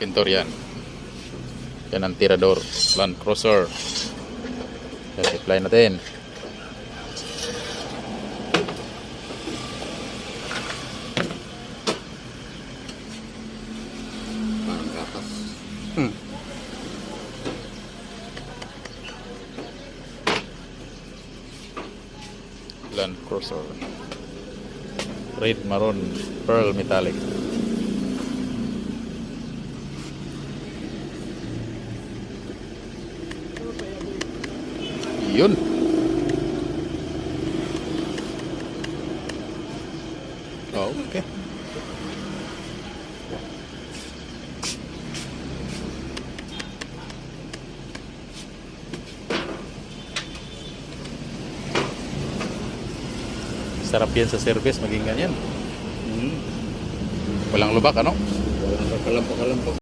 pintor yan. Yan ang tirador, Land Cruiser. Apply natin. Parang gatas. Land Cruiser. Red, maroon, pearl metallic. Yun. Okay. Sarap yan sa service, maging ganyan. Walang lubak, ano? Walang kakalampo-kalampo.